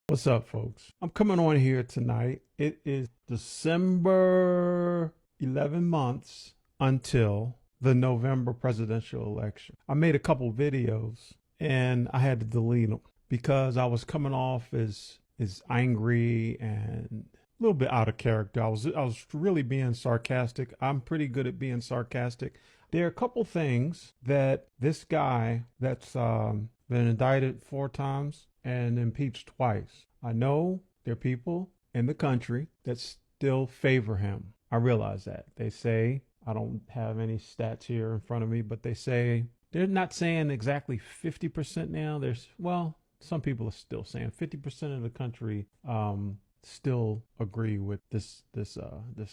What's up, folks? I'm coming on here tonight. It is December 11 months until the November presidential election. I made a couple videos and I had to delete them because I was coming off as angry and a little bit out of character. I was really being sarcastic. I'm pretty good at being sarcastic. There are a couple things that this guy that's been indicted 4 times and impeached twice. I know there are people in the country that still favor him. I realize that. They say, I don't have any stats here in front of me, but they say, they're not saying exactly 50% now. Some people are still saying 50% of the country still agree with this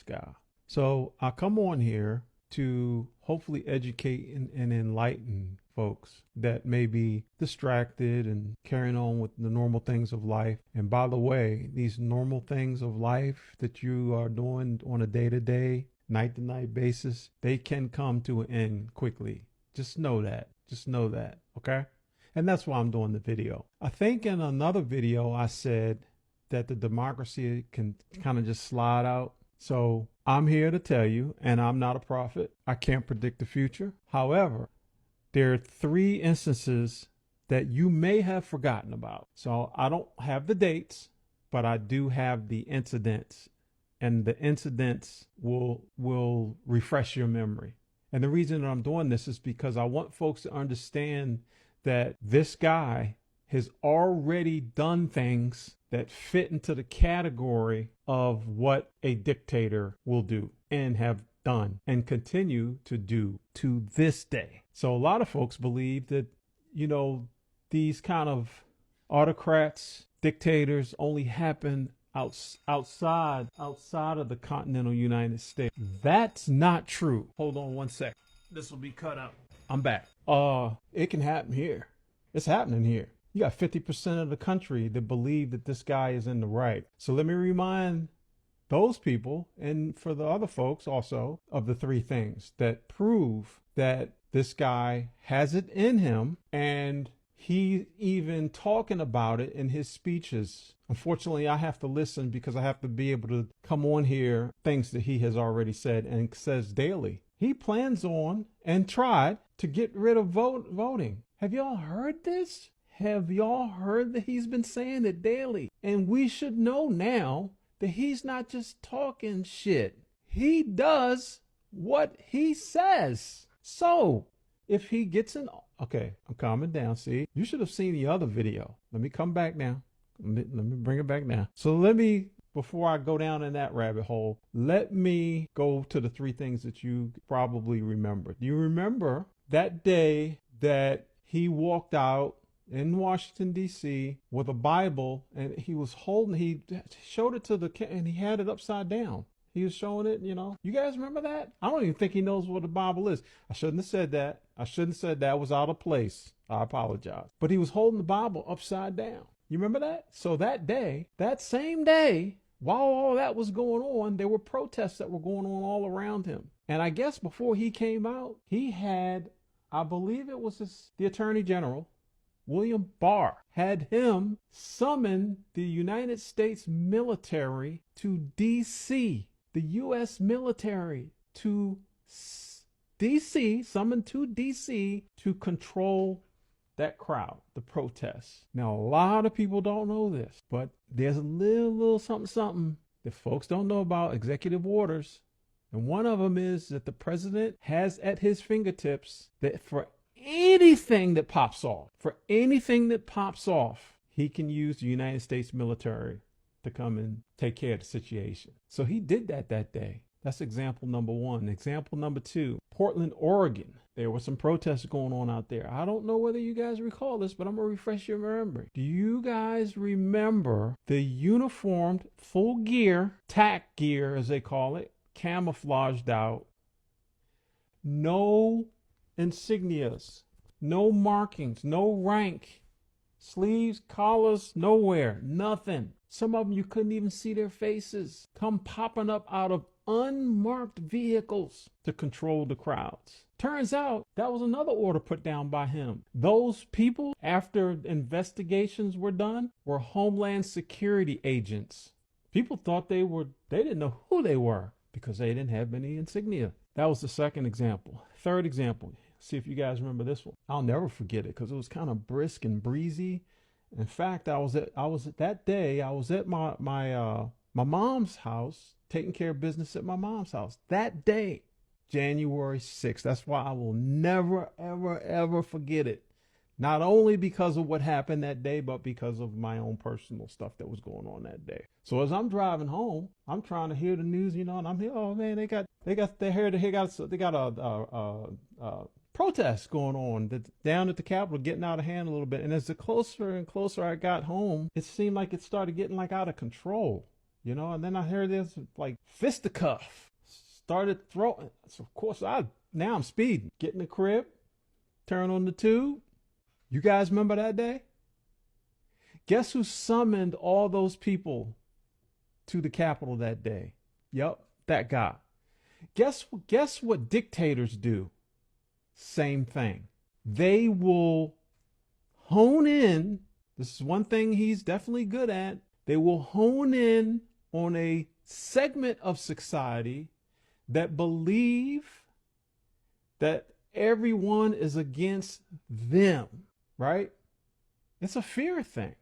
guy. So I come on here to hopefully educate and enlighten folks that may be distracted and carrying on with the normal things of life. And by the way, these normal things of life that you are doing on a day-to-day, night-to-night basis, they can come to an end quickly. Just know that. Okay? And that's why I'm doing the video. I think in another video I said that the democracy can kind of just slide out. So I'm here to tell you, and I'm not a prophet. I can't predict the future. However, there are 3 instances that you may have forgotten about. So I don't have the dates, but I do have the incidents, and the incidents will refresh your memory. And the reason that I'm doing this is because I want folks to understand that this guy has already done things that fit into the category of what a dictator will do and have done and continue to do to this day. So a lot of folks believe that, these kind of autocrats, dictators only happen outside of the continental United States. That's not true. Hold on one sec. This will be cut out. I'm back. It can happen here. It's happening here. You got 50% of the country that believe that this guy is in the right. So let me remind those people, and for the other folks also, of the 3 things that prove that this guy has it in him, and he even talking about it in his speeches. Unfortunately, I have to listen because I have to be able to come on here things that he has already said and says daily. He plans on and tried to get rid of voting. Have y'all heard this? Have y'all heard that he's been saying it daily? And we should know now that he's not just talking shit. He does what he says. So if he gets in, okay, I'm calming down. See, you should have seen the other video. Let me come back now. Let me bring it back now. So before I go down in that rabbit hole, let me go to the 3 things that you probably remember. Do you remember that day that he walked out in Washington, D.C. with a Bible, and he showed it to and he had it upside down. He was showing it, You guys remember that? I don't even think he knows what the Bible is. I shouldn't have said that. It was out of place. I apologize. But he was holding the Bible upside down. You remember that? So that same day, while all that was going on, there were protests that were going on all around him. And I guess before he came out, he had, I believe it was the Attorney General, William Barr, had him summon the United States military to D.C., the U.S. military to D.C., summoned to D.C. to control that crowd, the protests. Now, a lot of people don't know this, but there's a little something that folks don't know about executive orders. And one of them is that the president has at his fingertips that for anything that pops off, he can use the United States military to come and take care of the situation. So he did that day. That's example number 1. Example number 2, Portland, Oregon. There were some protests going on out there. I don't know whether you guys recall this, but I'm going to refresh your memory. Do you guys remember the uniformed, full gear, tack gear as they call it, camouflaged out, no insignias, no markings, no rank, sleeves, collars, nowhere, nothing. Some of them you couldn't even see their faces, come popping up out of unmarked vehicles to control the crowds. Turns out that was another order put down by him. Those people, after investigations were done, were Homeland Security agents. People thought they didn't know who they were because they didn't have any insignia. That was the second example. Third example, see if you guys remember this one. I'll never forget it because it was kind of brisk and breezy. In fact, I was at my mom's house, taking care of business at my mom's house that day, January 6th. That's why I will never, ever, ever forget it. Not only because of what happened that day, but because of my own personal stuff that was going on that day. So as I'm driving home, I'm trying to hear the news, and I'm here. Oh man, they got a protest going on down at the Capitol, getting out of hand a little bit. And as the closer and closer I got home, it seemed like it started getting like out of control, And then I heard this like fisticuff started throwing. So of course now I'm speeding, get in the crib, turn on the tube. You guys remember that day? Guess who summoned all those people to the Capitol that day? Yep, that guy. Guess what dictators do? Same thing. They will hone in. This is one thing he's definitely good at. They will hone in on a segment of society that believe that everyone is against them, right? It's a fear thing.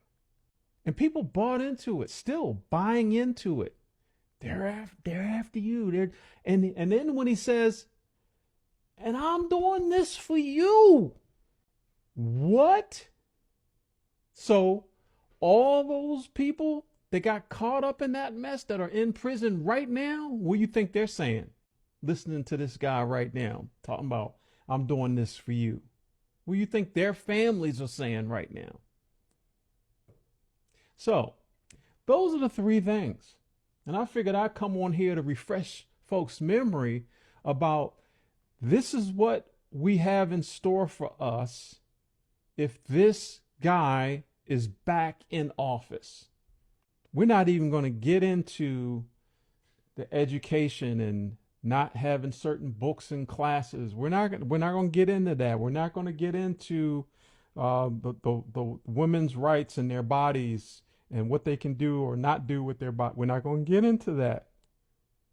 And people bought into it, still buying into it. They're after you. And then when he says, and I'm doing this for you. What? So all those people that got caught up in that mess that are in prison right now, what do you think they're saying? Listening to this guy right now, talking about, I'm doing this for you. What do you think their families are saying right now? So those are the three things. And I figured I'd come on here to refresh folks' memory about this is what we have in store for us if this guy is back in office. We're not even going to get into the education and not having certain books and classes. We're not going to get into that. We're not going to get into the women's rights and their bodies and what they can do or not do with their body. We're not going to get into that.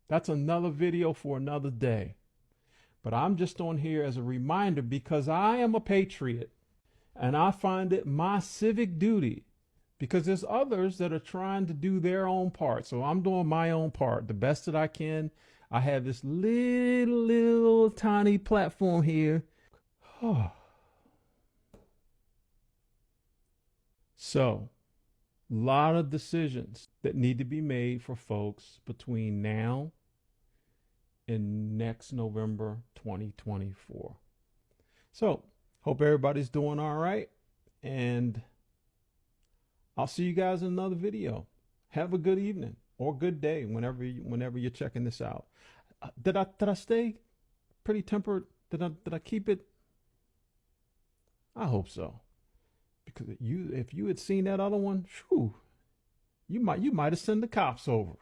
That's another video for another day. But I'm just on here as a reminder because I am a patriot and I find it my civic duty because there's others that are trying to do their own part. So I'm doing my own part the best that I can. I have this little tiny platform here. So, a lot of decisions that need to be made for folks between now in next November 2024. So, hope everybody's doing all right. And I'll see you guys in another video. Have a good evening or good day whenever you're checking this out. Did I stay pretty tempered? Did I keep it? I hope so. Because if you had seen that other one, whew, you might have sent the cops over.